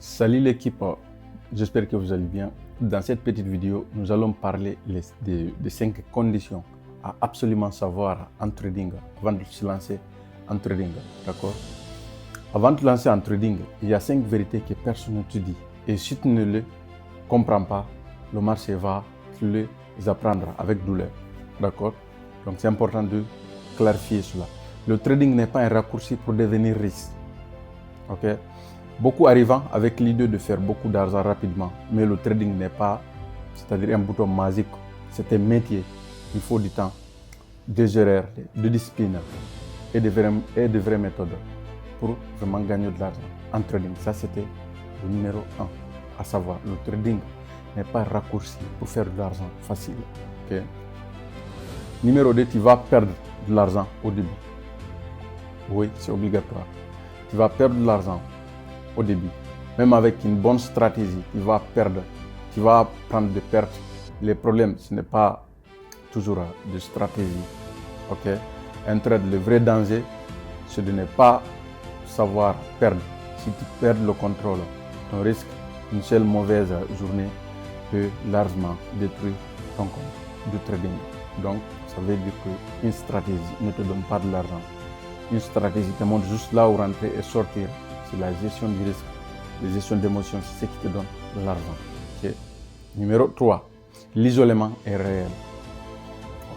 Salut l'équipe, j'espère que vous allez bien. Dans cette petite vidéo, nous allons parler des 5 conditions à absolument savoir en trading avant de se lancer en trading. D'accord? Avant de se lancer en trading, il y a 5 vérités que personne ne te dit. Et si tu ne les comprends pas, le marché va te les apprendre avec douleur. D'accord? Donc c'est important de clarifier cela. Le trading n'est pas un raccourci pour devenir riche. Ok? Beaucoup arrivant avec l'idée de faire beaucoup d'argent rapidement, mais le trading n'est pas, c'est-à-dire un bouton magique, c'est un métier. Il faut du temps, des erreurs, de discipline et de vraies méthodes pour vraiment gagner de l'argent en trading. Ça, c'était le numéro 1, à savoir le trading n'est pas un raccourci pour faire de l'argent facile. Okay? Numéro 2, tu vas perdre de l'argent au début. Oui, c'est obligatoire. Tu vas perdre de l'argent au début. Même avec une bonne stratégie, tu vas perdre, tu vas prendre des pertes. Les problèmes, ce n'est pas toujours de stratégie. Ok? Un trade, le vrai danger, c'est de ne pas savoir perdre. Si tu perds le contrôle, ton risque, une seule mauvaise journée peut largement détruire ton compte de trading. Donc, ça veut dire qu'une stratégie ne te donne pas de l'argent. Une stratégie te montre juste là où rentrer et sortir. C'est la gestion du risque, la gestion d'émotions, c'est ce qui te donne l'argent. Okay. Numéro 3, l'isolement est réel.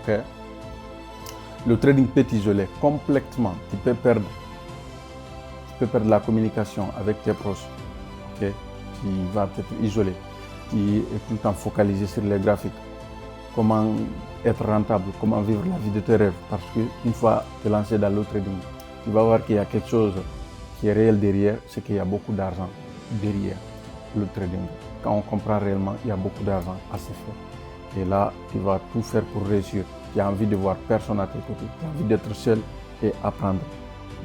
Okay. Le trading peut t'isoler complètement. Tu peux perdre la communication avec tes proches. Okay. Tu vas être isolé. Tu es tout le temps focalisé sur les graphiques. Comment être rentable, comment vivre la vie de tes rêves. Parce qu'une fois te lancé dans le trading, tu vas voir qu'il y a quelque chose qui est réel derrière, c'est qu'il y a beaucoup d'argent derrière le trading. Quand on comprend réellement, il y a beaucoup d'argent à se faire. Et là, tu vas tout faire pour réussir. Tu as envie de voir personne à tes côtés. Tu as envie d'être seul et apprendre.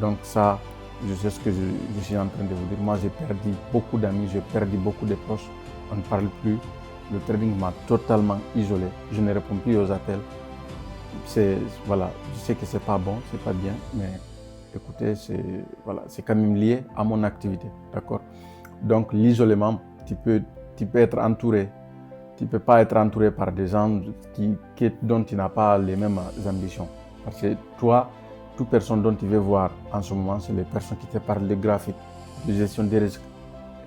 Donc ça, je sais ce que je suis en train de vous dire. Moi, j'ai perdu beaucoup d'amis, j'ai perdu beaucoup de proches. On ne parle plus. Le trading m'a totalement isolé. Je ne réponds plus aux appels. Voilà, je sais que c'est pas bon, c'est pas bien, mais écoutez, c'est quand même lié à mon activité, d'accord? Donc l'isolement, tu peux être entouré, tu peux pas être entouré par des gens dont tu n'as pas les mêmes ambitions. Parce que toi, toute personne dont tu veux voir en ce moment, c'est les personnes qui te parlent de graphique, de gestion des risques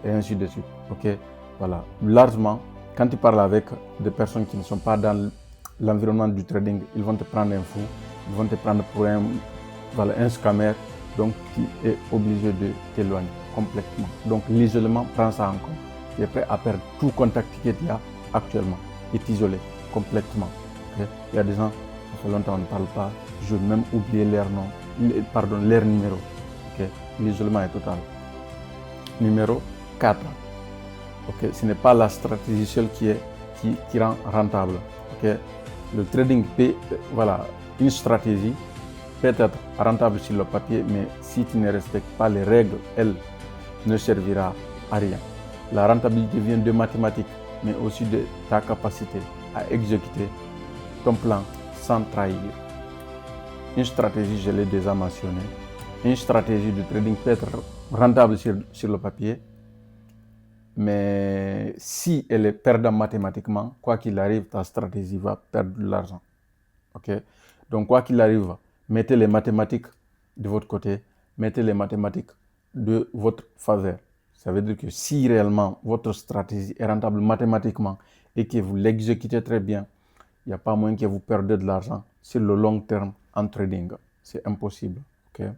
et ainsi de suite, ok? Voilà, largement, quand tu parles avec des personnes qui ne sont pas dans l'environnement du trading, ils vont te prendre un fou, ils vont te prendre pour un scammer, donc tu es obligé de t'éloigner complètement. Donc l'isolement, prend ça en compte. Tu es prêt à perdre tout contact que tu as actuellement et t'isoler complètement. Okay? Il y a des gens, ça fait longtemps qu'on ne parle pas, je vais même oublier leur nom, leur numéro. Okay? L'isolement est total. Numéro 4. Okay? Ce n'est pas la stratégie seule qui rend rentable. Okay? Le trading peut, une stratégie peut être rentable sur le papier, mais si tu ne respectes pas les règles, elle ne servira à rien. La rentabilité vient de mathématiques, mais aussi de ta capacité à exécuter ton plan sans trahir. Une stratégie, je l'ai déjà mentionné, une stratégie de trading peut être rentable sur le papier, mais si elle est perdante mathématiquement, quoi qu'il arrive, ta stratégie va perdre de l'argent. Okay? Donc, quoi qu'il arrive, mettez les mathématiques de votre côté, mettez les mathématiques de votre faveur. Ça veut dire que si réellement votre stratégie est rentable mathématiquement et que vous l'exécutez très bien, il n'y a pas moyen que vous perdez de l'argent sur le long terme en trading. C'est impossible. Okay?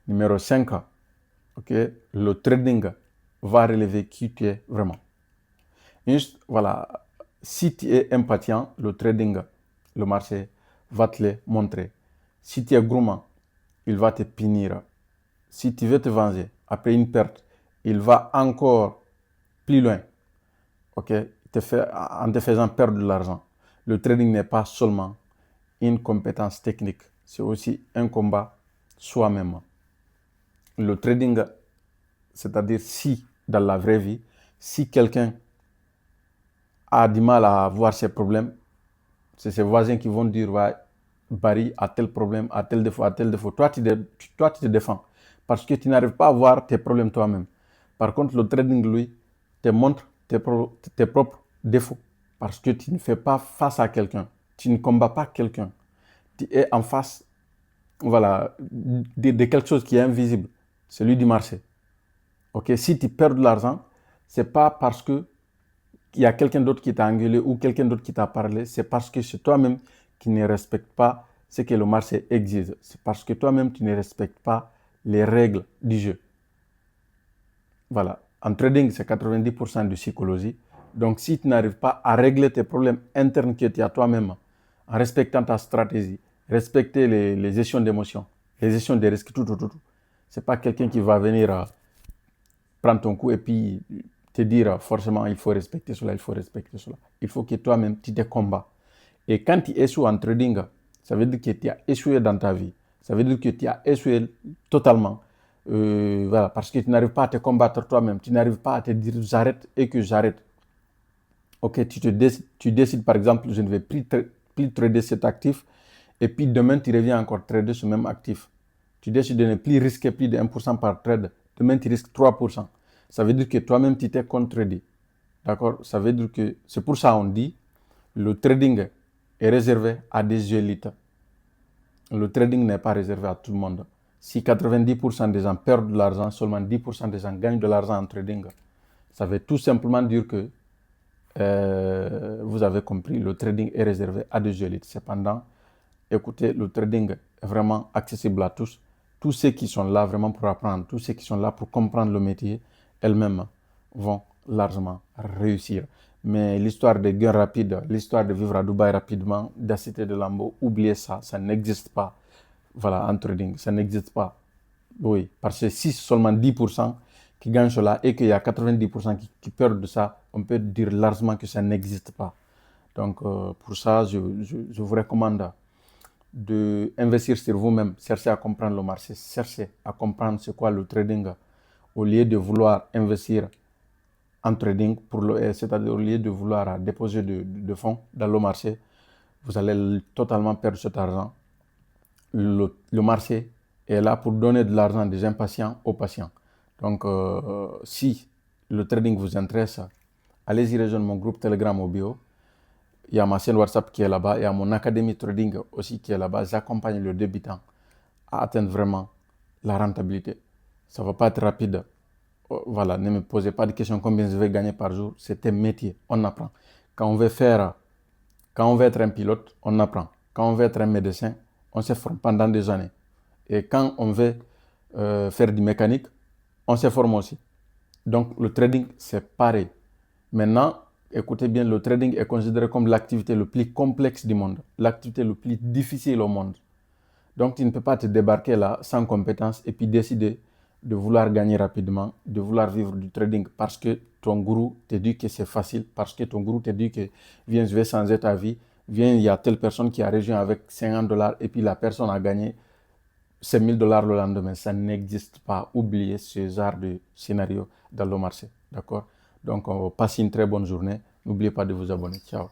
Numéro 5, okay? Le trading va relever qui tu es vraiment. Voilà, si tu es impatient, le trading, le marché va te le montrer. Si tu es gourmand, il va te punir. Si tu veux te venger après une perte, il va encore plus loin, okay? En te faisant perdre de l'argent. Le trading n'est pas seulement une compétence technique, c'est aussi un combat soi-même. Le trading, c'est-à-dire si dans la vraie vie, si quelqu'un a du mal à voir ses problèmes, c'est ses voisins qui vont dire ouais, Barry a tel problème, a tel défaut, a tel défaut. Toi, tu te défends parce que tu n'arrives pas à voir tes problèmes toi-même. Par contre, le trading, lui, te montre tes propres défauts parce que tu ne fais pas face à quelqu'un. Tu ne combats pas quelqu'un. Tu es en face, voilà, de quelque chose qui est invisible, celui du marché. Ok, si tu perds de l'argent, c'est pas parce que il y a quelqu'un d'autre qui t'a engueulé ou quelqu'un d'autre qui t'a parlé, c'est parce que c'est toi-même qui ne respecte pas ce que le marché exige. C'est parce que toi-même tu ne respectes pas les règles du jeu. Voilà. En trading, c'est 90% de psychologie. Donc, si tu n'arrives pas à régler tes problèmes internes que tu as toi-même, en respectant ta stratégie, respecter les gestions d'émotions, les gestions des risques, tout. C'est pas quelqu'un qui va venir prendre ton coup et puis te dire forcément il faut respecter cela, il faut respecter cela. Il faut que toi-même tu te combats. Et quand tu échoues en trading, ça veut dire que tu as échoué dans ta vie. Ça veut dire que tu as échoué totalement. Voilà, parce que tu n'arrives pas à te combattre toi-même. Tu n'arrives pas à te dire j'arrête et que j'arrête. Ok, tu décides par exemple, je ne vais plus trader cet actif. Et puis demain, tu reviens encore trader ce même actif. Tu décides de ne plus risquer plus de 1% par trade. Demain, tu risques 3%. Ça veut dire que toi-même, tu t'es contredit. D'accord? Ça veut dire que c'est pour ça qu'on dit le trading est réservé à des élites. Le trading n'est pas réservé à tout le monde. Si 90% des gens perdent de l'argent, seulement 10% des gens gagnent de l'argent en trading. Ça veut tout simplement dire que vous avez compris, le trading est réservé à des élites. Cependant, écoutez, le trading est vraiment accessible à tous. Tous ceux qui sont là vraiment pour apprendre, tous ceux qui sont là pour comprendre le métier, elles-mêmes vont largement réussir. Mais l'histoire des gains rapides, l'histoire de vivre à Dubaï rapidement, d'assister de Lambo, oubliez ça, ça n'existe pas. Voilà, en trading, ça n'existe pas. Oui, parce que si seulement 10% qui gagnent cela et qu'il y a 90% qui perdent de ça, on peut dire largement que ça n'existe pas. Donc, pour ça, je vous recommande d'investir sur vous-même, chercher à comprendre le marché, chercher à comprendre c'est quoi le trading, au lieu de vouloir investir en trading, c'est-à-dire au lieu de vouloir déposer de fonds dans le marché, vous allez totalement perdre cet argent. Le marché est là pour donner de l'argent des impatients aux patients. Donc, si le trading vous intéresse, allez-y rejoindre mon groupe Telegram au bio. Il y a ma chaîne WhatsApp qui est là-bas. Il y a mon académie trading aussi qui est là-bas. J'accompagne le débutant à atteindre vraiment la rentabilité. Ça ne va pas être rapide. Voilà, ne me posez pas de questions combien je vais gagner par jour. C'est un métier, on apprend. Quand on veut être un pilote, on apprend. Quand on veut être un médecin, on se forme pendant des années. Et quand on veut faire du mécanique, on se forme aussi. Donc le trading, c'est pareil. Maintenant, écoutez bien, le trading est considéré comme l'activité la plus complexe du monde, l'activité la plus difficile au monde. Donc tu ne peux pas te débarquer là sans compétence et puis décider de vouloir gagner rapidement, de vouloir vivre du trading parce que ton gourou te dit que c'est facile, parce que ton gourou te dit que viens, je vais changer ta vie, viens, il y a telle personne qui a rejoint avec 50 dollars et puis la personne a gagné 5 000 dollars le lendemain. Ça n'existe pas. Oubliez ce genre de scénario dans le marché. D'accord? Donc, passez une très bonne journée. N'oubliez pas de vous abonner. Ciao.